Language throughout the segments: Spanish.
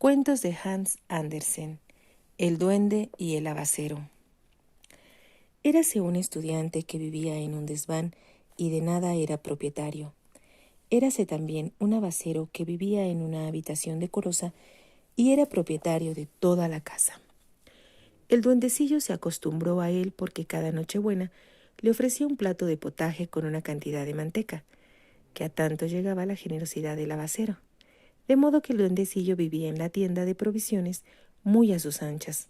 Cuentos de Hans Andersen, El duende y el aguacero. Érase un estudiante que vivía en un desván y de nada era propietario. Érase también un aguacero que vivía en una habitación decorosa y era propietario de toda la casa. El duendecillo se acostumbró a él porque cada Nochebuena le ofrecía un plato de potaje con una cantidad de manteca, que a tanto llegaba la generosidad del aguacero. De modo que el duendecillo vivía en la tienda de provisiones muy a sus anchas.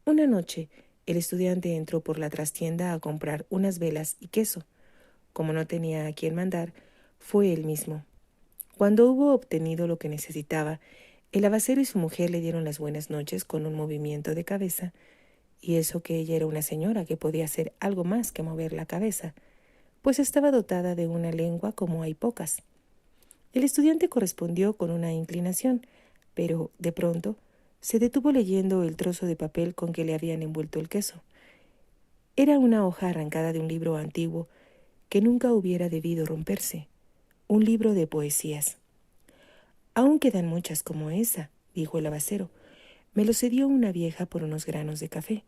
Una noche, el estudiante entró por la trastienda a comprar unas velas y queso. Como no tenía a quien mandar, fue él mismo. Cuando hubo obtenido lo que necesitaba, el aguacero y su mujer le dieron las buenas noches con un movimiento de cabeza, y eso que ella era una señora que podía hacer algo más que mover la cabeza, pues estaba dotada de una lengua como hay pocas. El estudiante correspondió con una inclinación, pero, de pronto, se detuvo leyendo el trozo de papel con que le habían envuelto el queso. Era una hoja arrancada de un libro antiguo que nunca hubiera debido romperse, un libro de poesías. «Aún quedan muchas como esa», dijo el aguacero. «Me lo cedió una vieja por unos granos de café.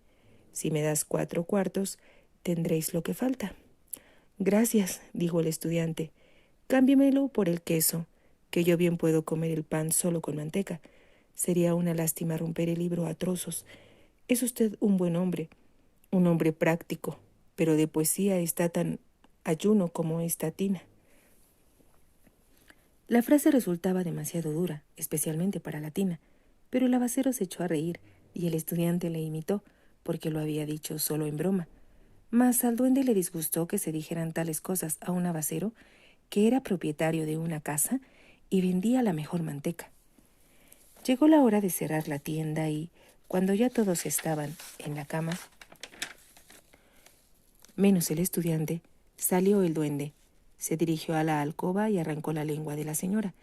Si me das 4 cuartos, tendréis lo que falta». «Gracias», dijo el estudiante. «Cámbiemelo por el queso, que yo bien puedo comer el pan solo con manteca. Sería una lástima romper el libro a trozos. Es usted un buen hombre, un hombre práctico, pero de poesía está tan ayuno como esta tina». La frase resultaba demasiado dura, especialmente para la tina, pero el aguacero se echó a reír y el estudiante le imitó, porque lo había dicho solo en broma. Mas al duende le disgustó que se dijeran tales cosas a un aguacero que era propietario de una casa y vendía la mejor manteca. Llegó la hora de cerrar la tienda y, cuando ya todos estaban en la cama, menos el estudiante, salió el duende. Se dirigió a la alcoba y arrancó la lengua de la señora.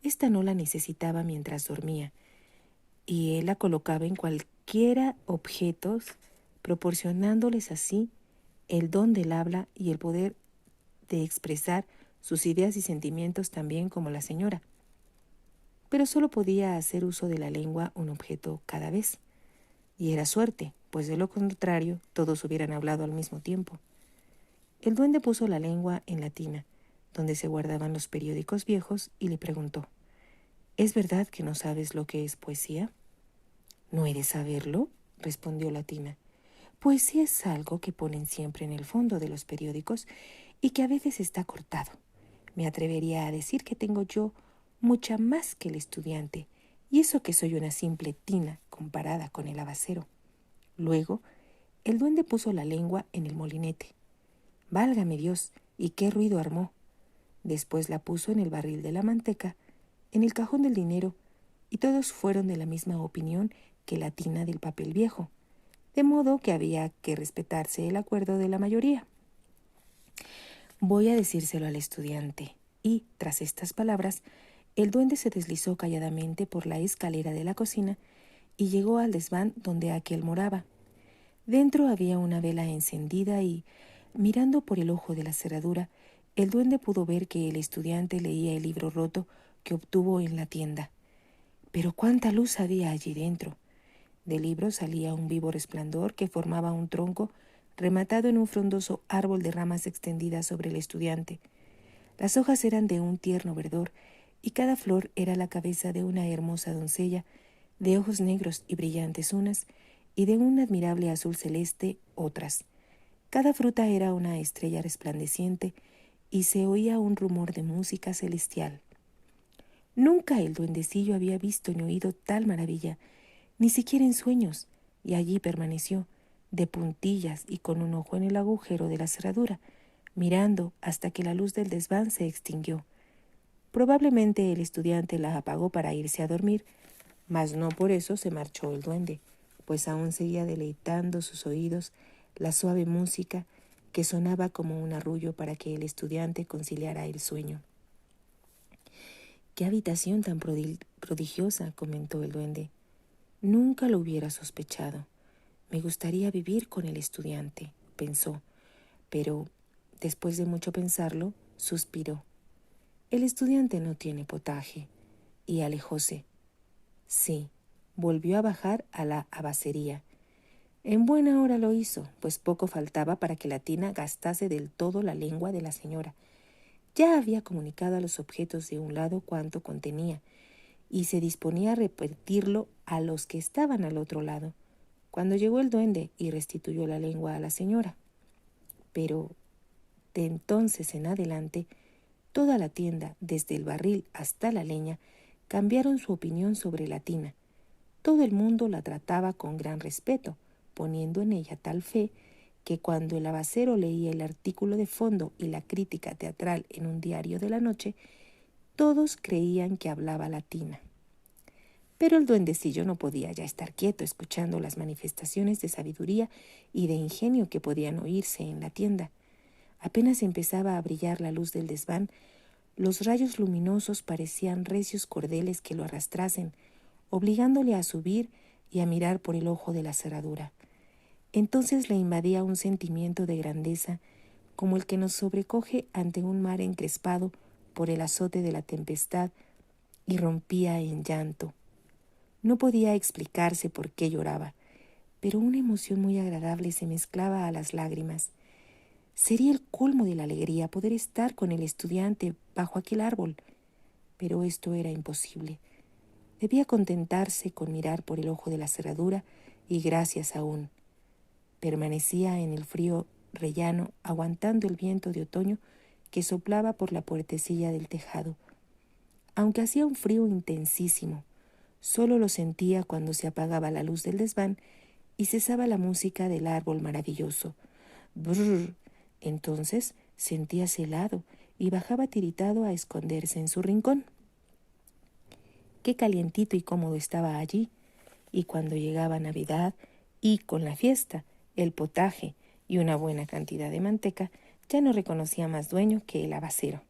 Esta no la necesitaba mientras dormía, y él la colocaba en cualquiera objetos, proporcionándoles así el don del habla y el poder de expresar sus ideas y sentimientos tan bien como la señora. Pero solo podía hacer uso de la lengua un objeto cada vez. Y era suerte, pues de lo contrario todos hubieran hablado al mismo tiempo. El duende puso la lengua en la tina, donde se guardaban los periódicos viejos, y le preguntó: «¿Es verdad que no sabes lo que es poesía?» «¿No he de saberlo?», respondió la tina. «Poesía es algo que ponen siempre en el fondo de los periódicos y que a veces está cortado. Me atrevería a decir que tengo yo mucha más que el estudiante, y eso que soy una simple tina comparada con el aguacero». Luego, el duende puso la lengua en el molinete. ¡Válgame Dios! ¿Y qué ruido armó? Después la puso en el barril de la manteca, en el cajón del dinero, y todos fueron de la misma opinión que la tina del papel viejo, de modo que había que respetarse el acuerdo de la mayoría. «Voy a decírselo al estudiante». Y, tras estas palabras, el duende se deslizó calladamente por la escalera de la cocina y llegó al desván donde aquél moraba. Dentro había una vela encendida y, mirando por el ojo de la cerradura, el duende pudo ver que el estudiante leía el libro roto que obtuvo en la tienda. Pero cuánta luz había allí dentro. Del libro salía un vivo resplandor que formaba un tronco rematado en un frondoso árbol de ramas extendidas sobre el estudiante. Las hojas eran de un tierno verdor, y cada flor era la cabeza de una hermosa doncella, de ojos negros y brillantes unas, y de un admirable azul celeste otras. Cada fruta era una estrella resplandeciente, y se oía un rumor de música celestial. Nunca el duendecillo había visto ni oído tal maravilla, ni siquiera en sueños, y allí permaneció, de puntillas y con un ojo en el agujero de la cerradura, mirando hasta que la luz del desván se extinguió. Probablemente el estudiante la apagó para irse a dormir, mas no por eso se marchó el duende, pues aún seguía deleitando sus oídos la suave música que sonaba como un arrullo para que el estudiante conciliara el sueño. «¡Qué habitación tan prodigiosa!», comentó el duende. «Nunca lo hubiera sospechado. Me gustaría vivir con el estudiante», pensó, pero, después de mucho pensarlo, suspiró. «El estudiante no tiene potaje», y alejóse. Sí, volvió a bajar a la abacería. En buena hora lo hizo, pues poco faltaba para que la tina gastase del todo la lengua de la señora. Ya había comunicado a los objetos de un lado cuánto contenía, y se disponía a repetirlo a los que estaban al otro lado, cuando llegó el duende y restituyó la lengua a la señora. Pero de entonces en adelante, toda la tienda, desde el barril hasta la leña, cambiaron su opinión sobre la tina. Todo el mundo la trataba con gran respeto, poniendo en ella tal fe que cuando el abacero leía el artículo de fondo y la crítica teatral en un diario de la noche, todos creían que hablaba la tina. Pero el duendecillo no podía ya estar quieto escuchando las manifestaciones de sabiduría y de ingenio que podían oírse en la tienda. Apenas empezaba a brillar la luz del desván, los rayos luminosos parecían recios cordeles que lo arrastrasen, obligándole a subir y a mirar por el ojo de la cerradura. Entonces le invadía un sentimiento de grandeza, como el que nos sobrecoge ante un mar encrespado por el azote de la tempestad, y rompía en llanto. No podía explicarse por qué lloraba, pero una emoción muy agradable se mezclaba a las lágrimas. Sería el colmo de la alegría poder estar con el estudiante bajo aquel árbol, pero esto era imposible. Debía contentarse con mirar por el ojo de la cerradura y gracias aún. Permanecía en el frío rellano, aguantando el viento de otoño que soplaba por la puertecilla del tejado. Aunque hacía un frío intensísimo, solo lo sentía cuando se apagaba la luz del desván y cesaba la música del árbol maravilloso. Brrr. Entonces sentíase helado y bajaba tiritado a esconderse en su rincón. Qué calientito y cómodo estaba allí. Y cuando llegaba Navidad y con la fiesta, el potaje y una buena cantidad de manteca, ya no reconocía más dueño que el abacero.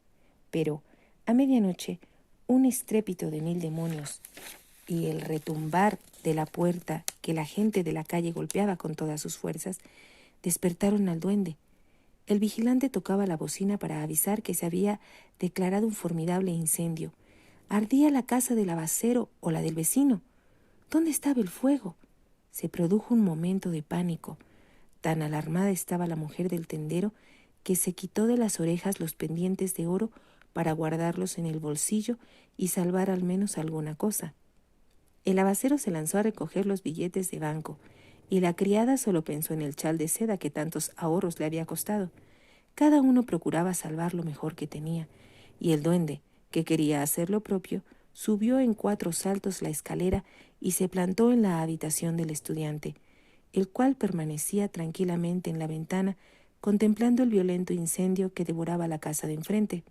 Pero a medianoche, un estrépito de 1000 demonios y el retumbar de la puerta que la gente de la calle golpeaba con todas sus fuerzas, despertaron al duende. El vigilante tocaba la bocina para avisar que se había declarado un formidable incendio. ¿Ardía la casa del abacero o la del vecino? ¿Dónde estaba el fuego? Se produjo un momento de pánico. Tan alarmada estaba la mujer del tendero que se quitó de las orejas los pendientes de oro para guardarlos en el bolsillo y salvar al menos alguna cosa. El abacero se lanzó a recoger los billetes de banco, y la criada solo pensó en el chal de seda que tantos ahorros le había costado. Cada uno procuraba salvar lo mejor que tenía, y el duende, que quería hacer lo propio, subió en 4 saltos la escalera y se plantó en la habitación del estudiante, el cual permanecía tranquilamente en la ventana contemplando el violento incendio que devoraba la casa de enfrente.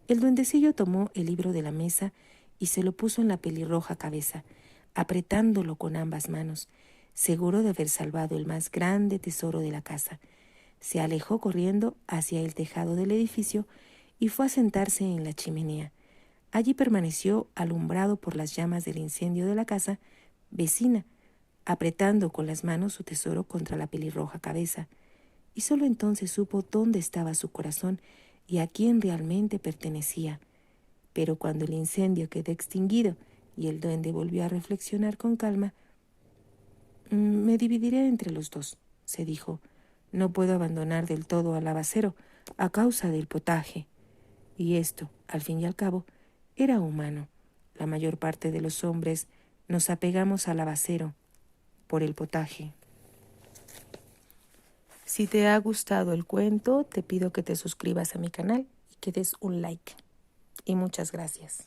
El duendecillo tomó el libro de la mesa y se lo puso en la pelirroja cabeza, apretándolo con ambas manos, seguro de haber salvado el más grande tesoro de la casa. Se alejó corriendo hacia el tejado del edificio y fue a sentarse en la chimenea. Allí permaneció alumbrado por las llamas del incendio de la casa vecina, apretando con las manos su tesoro contra la pelirroja cabeza, y solo entonces supo dónde estaba su corazón y a quién realmente pertenecía. Pero cuando el incendio quedó extinguido y el duende volvió a reflexionar con calma, me dividiré entre los dos, se dijo. No puedo abandonar del todo al abacero a causa del potaje. Y esto, al fin y al cabo, era humano. La mayor parte de los hombres nos apegamos al abacero por el potaje. Si te ha gustado el cuento, te pido que te suscribas a mi canal y que des un like. Y muchas gracias.